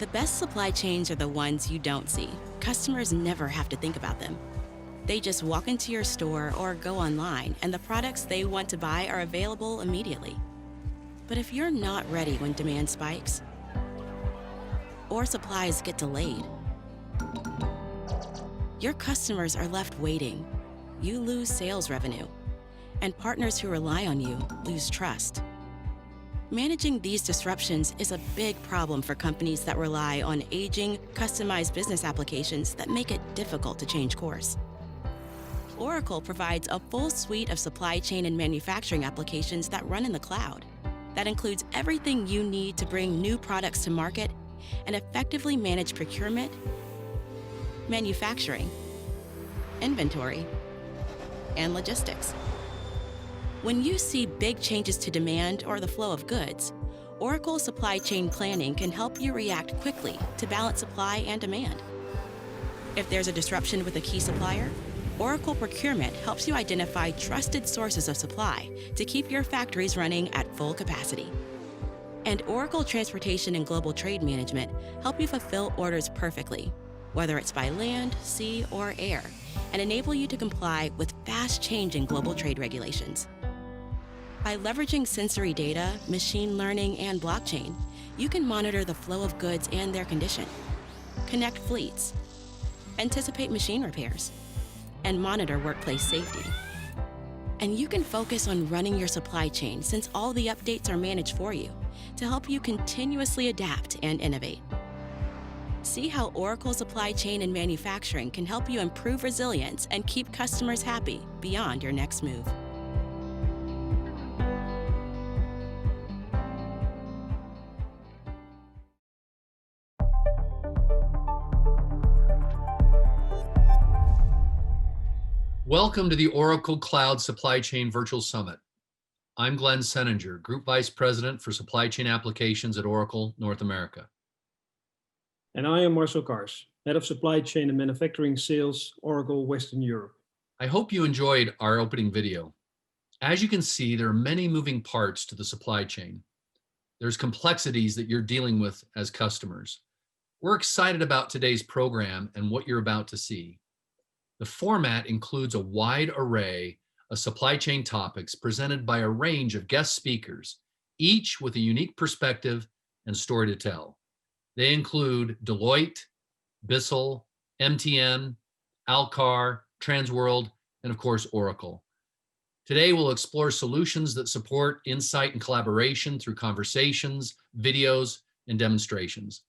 The best supply chains are the ones you don't see. Customers never have to think about them. They just walk into your store or go online, and the products they want to buy are available immediately. But if you're not ready when demand spikes, or supplies get delayed, your customers are left waiting. You lose sales revenue, and partners who rely on you lose trust. Managing these disruptions is a big problem for companies that rely on aging, customized business applications that make it difficult to change course. Oracle provides a full suite of supply chain and manufacturing applications that run in the cloud. That includes everything you need to bring new products to market and effectively manage procurement, manufacturing, inventory, and logistics. When you see big changes to demand or the flow of goods, Oracle Supply Chain Planning can help you react quickly to balance supply and demand. If there's a disruption with a key supplier, Oracle Procurement helps you identify trusted sources of supply to keep your factories running at full capacity. And Oracle Transportation and Global Trade Management help you fulfill orders perfectly, whether it's by land, sea, or air, and enable you to comply with fast-changing global trade regulations. By leveraging sensory data, machine learning, and blockchain, you can monitor the flow of goods and their condition, connect fleets, anticipate machine repairs, and monitor workplace safety. And you can focus on running your supply chain since all the updates are managed for you to help you continuously adapt and innovate. See how Oracle Supply Chain and Manufacturing can help you improve resilience and keep customers happy beyond your next move. Welcome to the Oracle Cloud Supply Chain Virtual Summit. I'm Glenn Seninger, Group Vice President for Supply Chain Applications at Oracle North America. And I am Marcel Kars, Head of Supply Chain and Manufacturing Sales, Oracle Western Europe. I hope you enjoyed our opening video. As you can see, there are many moving parts to the supply chain. There's complexities that you're dealing with as customers. We're excited about today's program and what you're about to see. The format includes a wide array of supply chain topics presented by a range of guest speakers, each with a unique perspective and story to tell. They include Deloitte, Bissell, MTN, Alcar, Transworld, and of course, Oracle. Today, we'll explore solutions that support insight and collaboration through conversations, videos, and demonstrations.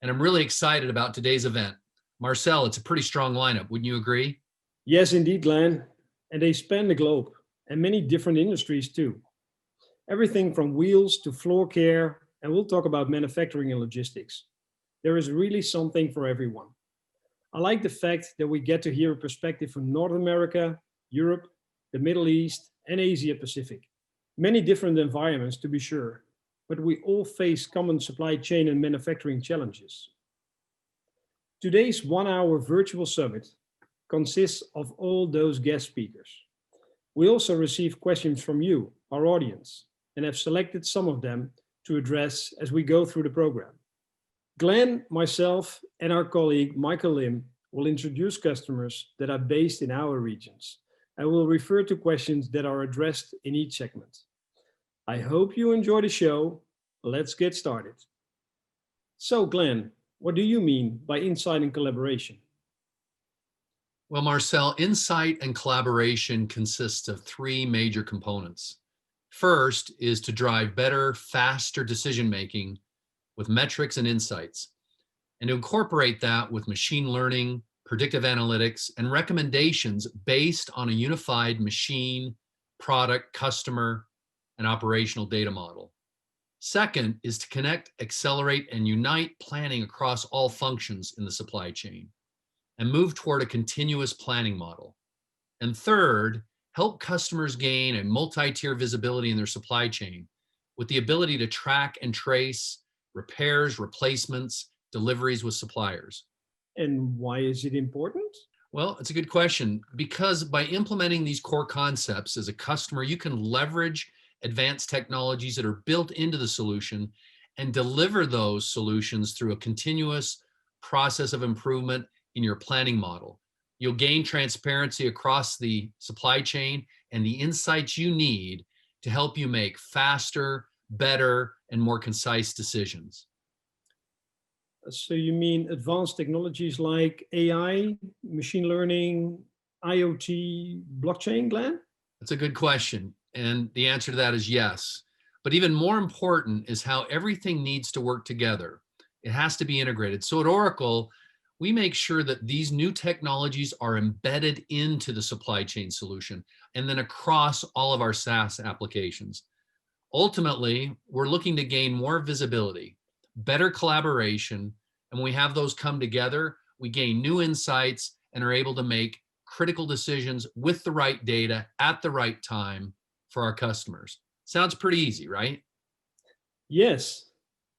And I'm really excited about today's event. Marcel, it's a pretty strong lineup, wouldn't you agree? Yes, indeed, Glenn. And they span the globe and many different industries too. Everything from wheels to floor care, and we'll talk about manufacturing and logistics. There is really something for everyone. I like the fact that we get to hear a perspective from North America, Europe, the Middle East, and Asia Pacific. Many different environments to be sure, but we all face common supply chain and manufacturing challenges. Today's one-hour virtual summit consists of all those guest speakers. We also receive questions from you, our audience, and have selected some of them to address as we go through the program. Glenn, myself, and our colleague Michael Lim will introduce customers that are based in our regions and will refer to questions that are addressed in each segment. I hope you enjoy the show. Let's get started. So Glenn, what do you mean by insight and collaboration? Well, Marcel, insight and collaboration consists of three major components. First is to drive better, faster decision-making with metrics and insights, and to incorporate that with machine learning, predictive analytics, and recommendations based on a unified machine, product, customer, and operational data model. Second is to connect, accelerate, and unite planning across all functions in the supply chain and move toward a continuous planning model. And third, help customers gain a multi-tier visibility in their supply chain with the ability to track and trace repairs, replacements, deliveries with suppliers. And why is it important? Well, it's a good question, because by implementing these core concepts as a customer, you can leverage advanced technologies that are built into the solution and deliver those solutions through a continuous process of improvement in your planning model. You'll gain transparency across the supply chain and the insights you need to help you make faster, better, and more concise decisions. So you mean advanced technologies like AI, machine learning, IoT, blockchain, Glenn? That's a good question. And the answer to that is yes. But even more important is how everything needs to work together. It has to be integrated. So at Oracle, we make sure that these new technologies are embedded into the supply chain solution and then across all of our SaaS applications. Ultimately, we're looking to gain more visibility, better collaboration, and when we have those come together, we gain new insights and are able to make critical decisions with the right data at the right time for our customers. Sounds pretty easy, right? Yes,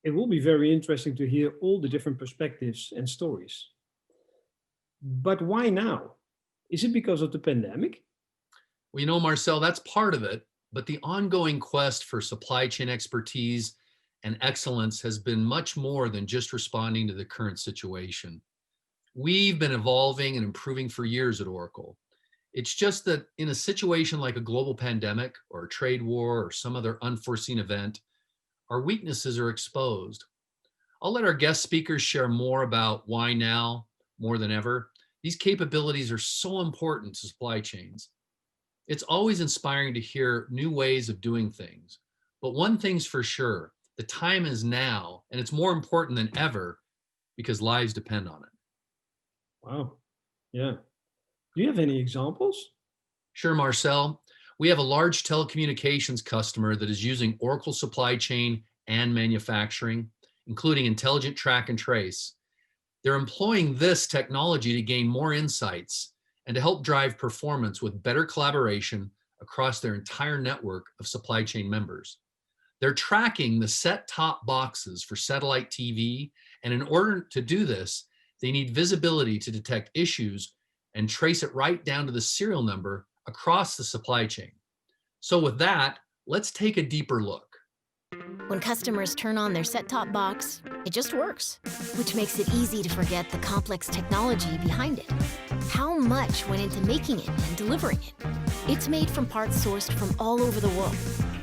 it will be very interesting to hear all the different perspectives and stories. But why now? Is it because of the pandemic? Well, you know, Marcel, that's part of it, but the ongoing quest for supply chain expertise and excellence has been much more than just responding to the current situation. We've been evolving and improving for years at Oracle. It's just that in a situation like a global pandemic or a trade war or some other unforeseen event, our weaknesses are exposed. I'll let our guest speakers share more about why now, more than ever. These capabilities are so important to supply chains. It's always inspiring to hear new ways of doing things. But one thing's for sure, the time is now, and it's more important than ever because lives depend on it. Wow. Yeah. Do you have any examples? Sure, Marcel. We have a large telecommunications customer that is using Oracle Supply Chain and Manufacturing, including Intelligent Track and Trace. They're employing this technology to gain more insights and to help drive performance with better collaboration across their entire network of supply chain members. They're tracking the set-top boxes for satellite TV, and in order to do this, they need visibility to detect issues and trace it right down to the serial number across the supply chain. So with that, let's take a deeper look. When customers turn on their set-top box, it just works, which makes it easy to forget the complex technology behind it. How much went into making it and delivering it? It's made from parts sourced from all over the world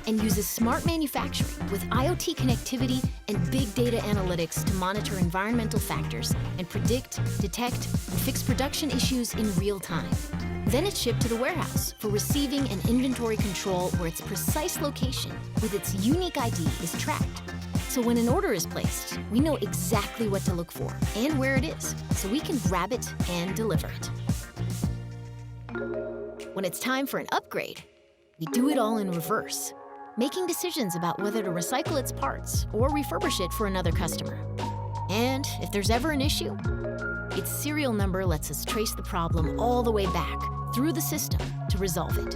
and uses smart manufacturing with IoT connectivity and big data analytics to monitor environmental factors and predict, detect, and fix production issues in real time. Then it's shipped to the warehouse for receiving and inventory control where its precise location with its unique ID is tracked. So when an order is placed, we know exactly what to look for and where it is, so we can grab it and deliver it. When it's time for an upgrade, we do it all in reverse, making decisions about whether to recycle its parts or refurbish it for another customer. And if there's ever an issue, its serial number lets us trace the problem all the way back through the system to resolve it.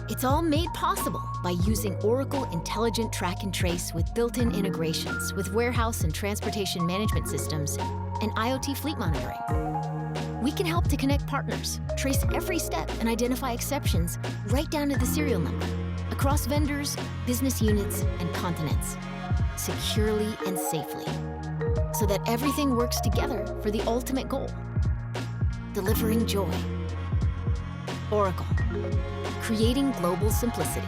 It's all made possible by using Oracle Intelligent Track and Trace with built-in integrations with warehouse and transportation management systems and IoT fleet monitoring. We can help to connect partners, trace every step, and identify exceptions right down to the serial number across vendors, business units, and continents, securely and safely, so that everything works together for the ultimate goal, delivering joy. Oracle, creating global simplicity.